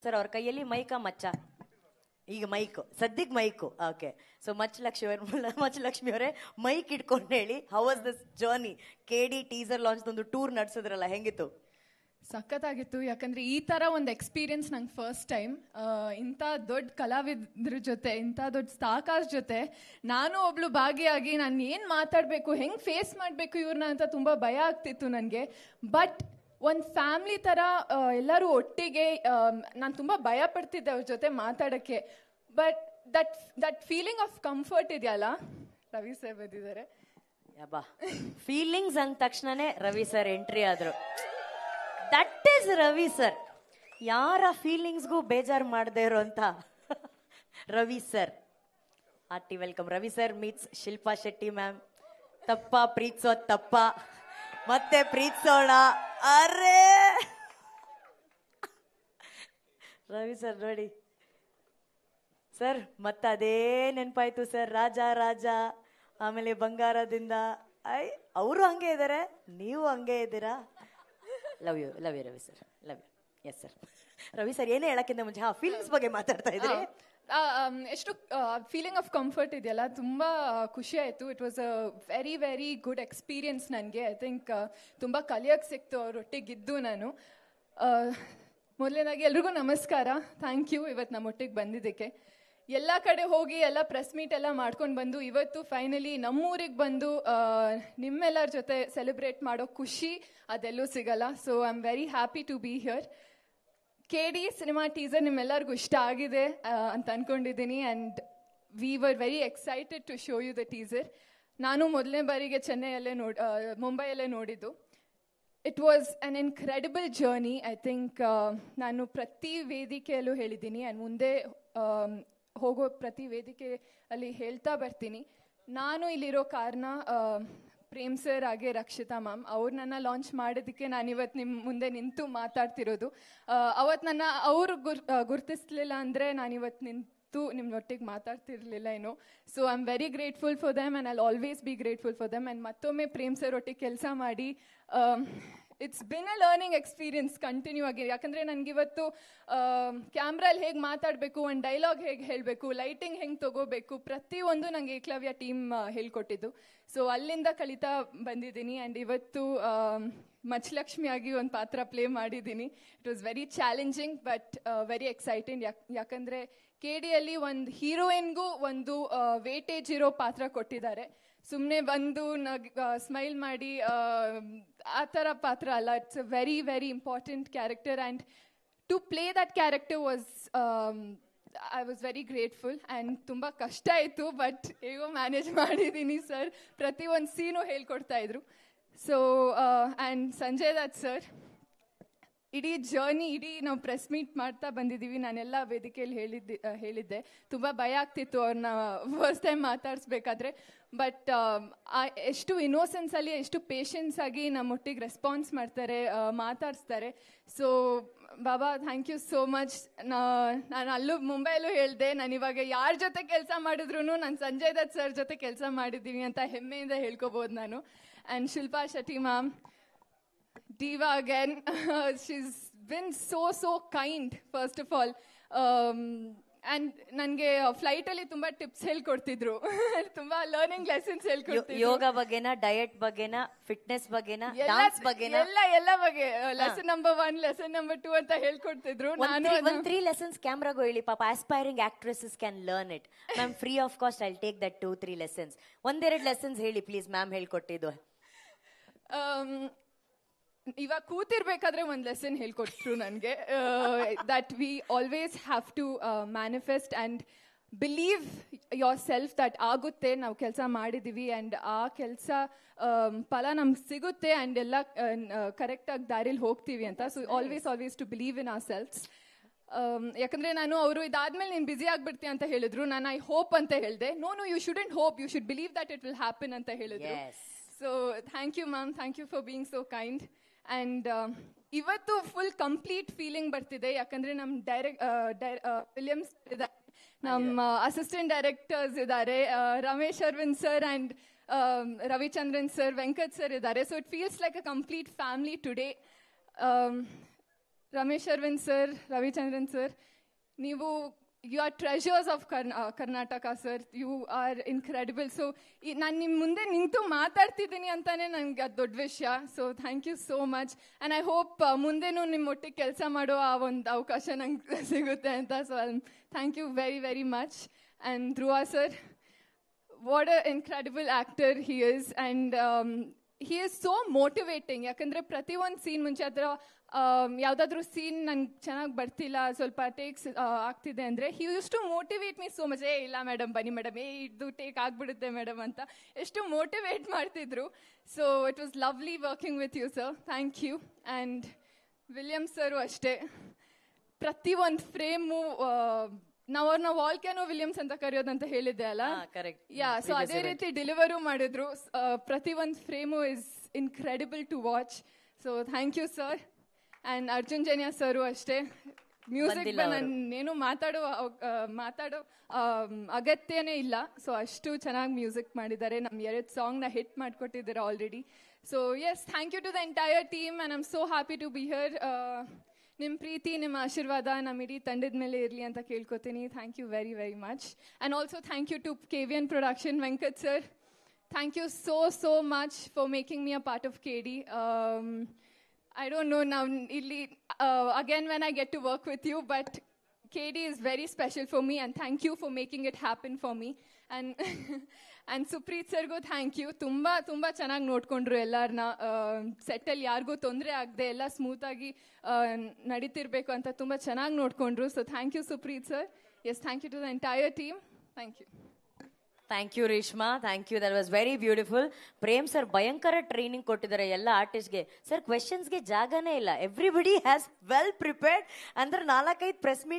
Sir ಅವ್ರ ಕೈಯಲ್ಲಿ ಮೈಕ ಮಚ್ಚ ಈಗ ಮೈಕ್ ಸದ್ಯಕ್ಕೆ ಮೈಕ್ ಓಕೆ ಸೊ ಮಚ್ಚಲಕ್ಷ್ಮಿ ಅವರೇ ಮೈಕ್ ಇಟ್ಕೊಂಡು ಹೇಳಿ how was this journey KD teaser launch ಒಂದು ಟೂರ್ ನಡೆಸಿದ್ರಲ್ಲ ಹೆಂಗಿತ್ತು? ಸಖತ್ತಾಗಿತ್ತು. ಯಾಕಂದ್ರೆ ಈ ತರ ಒಂದು ಎಕ್ಸ್ಪೀರಿಯನ್ಸ್ ನಂಗೆ ಫಸ್ಟ್ ಟೈಮ್. ಇಂಥ ದೊಡ್ಡ ಕಲಾವಿದ್ರ ಜೊತೆ, ಇಂಥ ದೊಡ್ಡ ಸ್ಟಾರ್ಕಾಸ್ಟ್ ಜೊತೆ ನಾನು ಒಬ್ಳು ಭಾಗಿಯಾಗಿ ನಾನು ಏನು ಮಾತಾಡಬೇಕು, ಹೆಂಗೆ ಫೇಸ್ ಮಾಡಬೇಕು ಇವ್ರನ್ನ ಅಂತ ತುಂಬ ಭಯ ಆಗ್ತಿತ್ತು ನನಗೆ. ಬಟ್ ಒಂದು ಫ್ಯಾಮ್ಲಿ ಥರ ಎಲ್ಲರೂ ಒಟ್ಟಿಗೆ, ನಾನು ತುಂಬ ಭಯ ಪಡ್ತಿದ್ದೆ ಅವ್ರ ಜೊತೆ ಮಾತಾಡೋಕ್ಕೆ. But that feeling of comfort ಇದೆಯಲ್ಲ, ರವಿ ಸರ್ ಬಂದಿದ್ದಾರೆ. ಯಬ್ಬಾ, ಫೀಲಿಂಗ್ಸ್ ಅಂದ ತಕ್ಷಣನೇ ರವಿ ಸರ್ ಎಂಟ್ರಿ ಆದ್ರು. That is Ravi sir. ಯಾರ ಫೀಲಿಂಗ್ಸ್ಗೂ ಬೇಜಾರು ಮಾಡದೇ ಇರೋಂಥ Ravi sir. Hearty welcome. Ravi sir meets Shilpa Shetty ma'am. ತಪ್ಪ ಪ್ರೀತಿಸೋ ತಪ್ಪ ಮತ್ತೆ ಪ್ರೀತಿಸೋಣ. ಅರೇ ರವಿ ಸರ್ ನೋಡಿ ಸರ್, ಮತ್ತೆ ಅದೇ ನೆನಪಾಯ್ತು ಸರ್. ರಾಜ ರಾಜ, ಆಮೇಲೆ ಬಂಗಾರದಿಂದ. ಅವರು ಹಂಗೆ ಇದ್ದಾರೆ, ನೀವು ಹಂಗೆ ಇದ್ದೀರಾ. Love you Ravi sir, love you. Yes sir. Ravi sir ಏನೇ ಹೇಳಕ್ಕಿಂತ ಮುಂಚೆ ಫೀಲಿಂಗ್ಸ್ ಬಗ್ಗೆ ಮಾತಾಡ್ತಾ ಇದ್ರೆ ಎಷ್ಟು ಫೀಲಿಂಗ್ ಆಫ್ ಕಂಫರ್ಟ್ ಇದೆಯಲ್ಲ, ತುಂಬ ಖುಷಿ ಆಯಿತು. It was a very very good experience ನನಗೆ. ಐ ಥಿಂಕ್ ತುಂಬ ಕಲಿಯೋಕ್ಕೆ ಸಿಕ್ತು ಅವರೊಟ್ಟಿಗಿದ್ದು ನಾನು. ಮೊದಲನೇದಾಗಿ ಎಲ್ರಿಗೂ ನಮಸ್ಕಾರ. ಥ್ಯಾಂಕ್ ಯು ಇವತ್ತು ನಮ್ಮೊಟ್ಟಿಗೆ ಬಂದಿದ್ದಕ್ಕೆ. ಎಲ್ಲ ಕಡೆ ಹೋಗಿ ಎಲ್ಲ ಪ್ರೆಸ್ ಮೀಟ್ ಎಲ್ಲ ಮಾಡ್ಕೊಂಡು ಬಂದು ಇವತ್ತು ಫೈನಲಿ ನಮ್ಮೂರಿಗೆ ಬಂದು ನಿಮ್ಮೆಲ್ಲರ ಜೊತೆ ಸೆಲೆಬ್ರೇಟ್ ಮಾಡೋ ಖುಷಿ ಅದೆಲ್ಲೂ ಸಿಗಲ್ಲ. So I am very happy to be here. KD cinema teaser ನಿಮ್ಮೆಲ್ಲರಿಗೂ ಇಷ್ಟ ಆಗಿದೆ ಅಂತ ಅನ್ಕೊಂಡಿದ್ದೀನಿ. And we were very excited to show you the teaser. ನಾನು ಮೊದಲನೇ ಬಾರಿಗೆ ಮುಂಬೈಯಲ್ಲೇ ನೋಡಿದ್ದು. It was an incredible journey. I think ನಾನು ಪ್ರತಿ ವೇದಿಕೆಯಲ್ಲೂ ಹೇಳಿದ್ದೀನಿ ಆ್ಯಂಡ್ ಮುಂದೆ ಹೋಗೋ ಪ್ರತಿ ವೇದಿಕೆಯಲ್ಲಿ ಹೇಳ್ತಾ ಬರ್ತೀನಿ. ನಾನು ಇಲ್ಲಿರೋ ಕಾರಣ ಪ್ರೇಮ್ ಸರ್ ಹಾಗೆ ರಕ್ಷಿತಾ ಮ್ಯಾಮ್, ಅವ್ರು ನನ್ನ ಲಾಂಚ್ ಮಾಡೋದಕ್ಕೆ ನಾನಿವತ್ತು ನಿಮ್ಮ ಮುಂದೆ ನಿಂತು ಮಾತಾಡ್ತಿರೋದು. ಅವತ್ತು ನನ್ನ ಅವರು ಗುರ್ತಿಸ್ಲಿಲ್ಲ ಅಂದರೆ ನಾನಿವತ್ತು ನಿಂತು ನಿಮ್ಮೊಟ್ಟಿಗೆ ಮಾತಾಡ್ತಿರ್ಲಿಲ್ಲ ಏನೋ. So I am very grateful for them and I'll always be grateful for them. And ಮತ್ತೊಮ್ಮೆ ಪ್ರೇಮ್ ಸರ್ ಒಟ್ಟಿಗೆ ಕೆಲಸ ಮಾಡಿ it's been a learning experience continue ಆಗಿ. ಯಾಕಂದರೆ ನನಗಿವತ್ತು ಕ್ಯಾಮ್ರಲ್ಲಿ ಹೇಗೆ ಮಾತಾಡಬೇಕು, ಒಂದು ಡೈಲಾಗ್ ಹೇಗೆ ಹೇಳಬೇಕು, ಲೈಟಿಂಗ್ ಹೆಂಗೆ ತೊಗೋಬೇಕು, ಪ್ರತಿಯೊಂದು ನನಗೆ ಏಕಲವ್ಯ ಟೀಮ್ ಹೇಳ್ಕೊಟ್ಟಿದ್ದು. ಸೊ ಅಲ್ಲಿಂದ ಕಲಿತಾ ಬಂದಿದ್ದೀನಿ. ಆ್ಯಂಡ್ ಇವತ್ತು ಮಚ್ಚಲಕ್ಷ್ಮಿಯಾಗಿ ಒಂದು ಪಾತ್ರ ಪ್ಲೇ ಮಾಡಿದ್ದೀನಿ. It was very challenging but very exciting. ಯಾಕಂದರೆ ಕೆಡಿಯಲ್ಲಿ ಒಂದು ಹೀರೋಯಿನ್ಗೂ ಒಂದು ವೇಟೇಜ್ ಇರೋ ಪಾತ್ರ ಕೊಟ್ಟಿದ್ದಾರೆ. ಸುಮ್ಮನೆ ಬಂದು ಸ್ಮೈಲ್ ಮಾಡಿ ಆ ಥರ ಪಾತ್ರ ಅಲ್ಲ. It's a very very important character and to play that character I was very grateful. And ತುಂಬ ಕಷ್ಟ ಆಯಿತು ಬಟ್ ಹೇಗೋ ಮ್ಯಾನೇಜ್ ಮಾಡಿದ್ದೀನಿ. ಸರ್ ಪ್ರತಿಯೊಂದು ಸೀನು ಹೇಳ್ಕೊಡ್ತಾ ಇದ್ರು. So and Sanjay Dutt sir, ಇಡೀ ಜರ್ನಿ ನಾವು ಪ್ರೆಸ್ ಮೀಟ್ ಮಾಡ್ತಾ ಬಂದಿದ್ದೀವಿ. ನಾನೆಲ್ಲ ವೇದಿಕೆಯಲ್ಲಿ ಹೇಳಿದ್ದೆ ತುಂಬ ಭಯ ಆಗ್ತಿತ್ತು ಅವ್ರನ್ನ ಫಸ್ಟ್ ಟೈಮ್ ಮಾತಾಡಿಸ್ಬೇಕಾದ್ರೆ. ಬಟ್ ಎಷ್ಟು ಇನ್ನೋಸೆನ್ಸಲ್ಲಿ, ಎಷ್ಟು ಪೇಷನ್ಸ್ ಆಗಿ ನಮ್ಮೊಟ್ಟಿಗೆ ರೆಸ್ಪಾನ್ಸ್ ಮಾಡ್ತಾರೆ, ಮಾತಾಡಿಸ್ತಾರೆ. ಸೊ ಬಾಬಾ, ಥ್ಯಾಂಕ್ ಯು ಸೋ ಮಚ್. ನಾನು ಅಲ್ಲೂ ಮುಂಬೈಯಲ್ಲೂ ಹೇಳಿದೆ, ನಾನು ಇವಾಗ ಯಾರ ಜೊತೆ ಕೆಲಸ ಮಾಡಿದ್ರು ನಾನು ಸಂಜಯ್ ದತ್ ಸರ್ ಜೊತೆ ಕೆಲಸ ಮಾಡಿದ್ದೀನಿ ಅಂತ ಹೆಮ್ಮೆಯಿಂದ ಹೇಳ್ಕೊಬೋದು ನಾನು. And Shilpa Shetty ma'am, diva again. She's been so kind first of all. And ನನಗೆ ಫ್ಲೈಟಲ್ಲಿ ತುಂಬ ಟಿಪ್ಸ್ ಹೇಳ್ಕೊಡ್ತಿದ್ರು, ತುಂಬ ಲರ್ನಿಂಗ್ ಲೆಸನ್ಸ್ ಹೇಳ್ಕೊಡ್ತಿದ್ರು. ಯೋಗ ಬಗ್ಗೆನಾ, ಡಯಟ್ ಬಗ್ಗೆನಾ, ಫಿಟ್ನೆಸ್ ಬಗ್ಗೆನಾ, ಡಾನ್ಸ್ ಬಗ್ಗೆನಾ, ಎಲ್ಲ ಬಗ್ಗೆ ಲೆಸನ್ ನಂಬರ್ 1, ಲೆಸನ್ ನಂಬರ್ 2 ಅಂತ ಹೇಳ್ಕೊಡ್ತಿದ್ರು. ನಾನು 3 lessons ಕ್ಯಾಮ್ರಾಗೂ ಹೇಳಿ ಪಾಪ. Aspiring actresses can learn it ma'am. Free of cost I take that 2-3 lessons. 1-2 lessons ಹೇಳಿ ಪ್ಲೀಸ್ ಮ್ಯಾಮ್ ಹೇಳ್ಕೊಟ್ಟಿದ್ದು. ಇವಾಗ ಕೂತಿರ್ಬೇಕಾದ್ರೆ ಒಂದು ಲೆಸನ್ ಹೇಳ್ಕೊಟ್ರು ನನಗೆ, that we always have to manifest and believe yourself that ಆಗುತ್ತೆ, ನಾವು ಕೆಲಸ ಮಾಡಿದ್ದೀವಿ ಆ್ಯಂಡ್ ಆ ಕೆಲಸ ಫಲ ನಮ್ಗೆ ಸಿಗುತ್ತೆ ಆ್ಯಂಡ್ ಎಲ್ಲ ಕರೆಕ್ಟಾಗಿ ದಾರಿಲಿ ಹೋಗ್ತೀವಿ ಅಂತ. So always to believe in ourselves. ಯಾಕಂದರೆ ಅವರು ಇದಾದ್ಮೇಲೆ ನೀನು ಬ್ಯುಸಿ ಆಗಿಬಿಡ್ತೀಯ ಅಂತ ಹೇಳಿದ್ರು. ನಾನು ಐ ಹೋಪ್ ಅಂತ ಹೇಳಿದೆ. No you shouldn't hope, you should believe that it will happen ಅಂತ ಹೇಳಿದ್ರು. So thank you ma'am, thank you for being so kind. And ಇವತ್ತು ಫುಲ್ ಕಂಪ್ಲೀಟ್ ಫೀಲಿಂಗ್ ಬರ್ತಿದೆ. ಯಾಕಂದರೆ ನಮ್ಮ ವಿಲಿಯಮ್ಸ್ ಇದ್ದಾರೆ, ನಮ್ಮ ಅಸಿಸ್ಟೆಂಟ್ ಡೈರೆಕ್ಟರ್ಸ್ ಇದ್ದಾರೆ, Ramesh Aravind sir and Ravichandran sir, Venkat sir ಇದ್ದಾರೆ. So it feels like a complete family today. Ramesh Aravind sir, Ravichandran sir, ನೀವು you are treasures of Karnataka sir. You are incredible. So ನಾನು ನಿಮ್ಮ ಮುಂದೆ ನಿಂತು ಮಾತಾಡ್ತಿದ್ದೀನಿ ಅಂತಾನೆ ನನಗೆ ಅದು ದೊಡ್ಡ ವಿಷಯ. So thank you so much. And I hope ಮುಂದೆನೂ ನಿಮ್ಮ ಒಟ್ಟಿಗೆ ಕೆಲಸ ಮಾಡೋ ಆ ಒಂದು ಅವಕಾಶ ನಂಗೆ ಸಿಗುತ್ತೆ ಅಂತ. So thank you very very much. And Dhruva sir, what a incredible actor he is. And he is so motivating. ಯಾಕಂದರೆ ಪ್ರತಿಯೊಂದು ಸೀನ್ ಮುಂಚೆ ಅದರ ಯಾವುದಾದ್ರೂ ಸೀನ್ ನಂಗೆ ಚೆನ್ನಾಗಿ ಬರ್ತಿಲ್ಲ, ಸ್ವಲ್ಪ ಟೇಕ್ಸ್ ಆಗ್ತಿದೆ ಅಂದರೆ he use to motivate me so much. ಇಲ್ಲ ಮೇಡಮ್, ಬನ್ನಿ ಮೇಡಮ್, ಇದು ಟೇಕ್ ಆಗಿಬಿಡುತ್ತೆ ಮೇಡಮ್ ಅಂತ ಎಷ್ಟು ಮೋಟಿವೇಟ್ ಮಾಡ್ತಿದ್ರು. So it was lovely working with you sir. Thank you. And William sir ಅಷ್ಟೇ, ಪ್ರತಿಯೊಂದು ಫ್ರೇಮು ನಾವು ಅವ್ರನ್ನ ವಾಲ್ಕ್ಯಾನೋ ವಿಲಿಯಮ್ಸ್ ಅಂತ ಕರೆಯೋದಂತ ಹೇಳಿದ್ದೆ ಅಲ್ಲ, ಯಾ, ಸೊ ಅದೇ ರೀತಿ ಡೆಲಿವರು ಮಾಡಿದ್ರು. ಪ್ರತಿಯೊಂದು frame is incredible to watch. So thank you sir. And Arjun Janya sir ಅಷ್ಟೇ, ಮ್ಯೂಸಿಕ್ ನಾನೇನು ಮಾತಾಡೋ ಅಗತ್ಯನೇ ಇಲ್ಲ. ಸೊ ಅಷ್ಟು ಚೆನ್ನಾಗಿ ಮ್ಯೂಸಿಕ್ ಮಾಡಿದ್ದಾರೆ. ನಮ್ಮ 2 ಸಾಂಗ್ನ ಹಿಟ್ ಮಾಡಿಕೊಟ್ಟಿದ್ದಾರೆ already. So yes, thank you to the entire team and I am so happy to be here. ನಿಮ್ಮ ಪ್ರೀತಿ, ನಿಮ್ಮ ಆಶೀರ್ವಾದ ನಮ್ಮ ಇಡೀ ತಂಡದ ಮೇಲೆ ಇರಲಿ ಅಂತ ಕೇಳ್ಕೊತೀನಿ. Thank you very very much. And also thank you to KVN production, Venkat sir. Thank you so much for making me a part of KD. I don't know now, again when I get to work with you, but KD is very special for me and thank you for making it happen for me. And Supreet sargu thank you. ತುಂಬಾ ಚೆನ್ನಾಗಿ ನೋಡ್ಕೊಂಡ್ರು ಎಲ್ಲರನ್ನ. ಸೆಟ್ಟಲ್ಲಿ ಯಾರಿಗೂ ತೊಂದರೆ ಆಗದೆ ಎಲ್ಲ smooth ಆಗಿ ನಡೀತಿರ್ಬೇಕು ಅಂತ ತುಂಬಾ ಚೆನ್ನಾಗಿ ನೋಡ್ಕೊಂಡ್ರು. So thank you Supreet sir. Yes, thank you to the entire team. Thank you. Thank you Reshma, thank you. That was very beautiful. Prem sir ಭಯಂಕರ ಟ್ರೈನಿಂಗ್ ಕೊಟ್ಟಿದ್ದಾರೆ ಎಲ್ಲ ಆರ್ಟಿಸ್ಟ್ಗೆ. ಸರ್ ಕ್ವೆಶನ್ಸ್ಗೆ ಜಾಗನೇ ಇಲ್ಲ, ಎವ್ರಿಬಡಿ ಹ್ಯಾಸ್ ವೆಲ್ ಪ್ರಿಪೇರ್ಡ್. ಅಂದ್ರೆ 4-5 ಪ್ರೆಸ್ ಮೀಟ್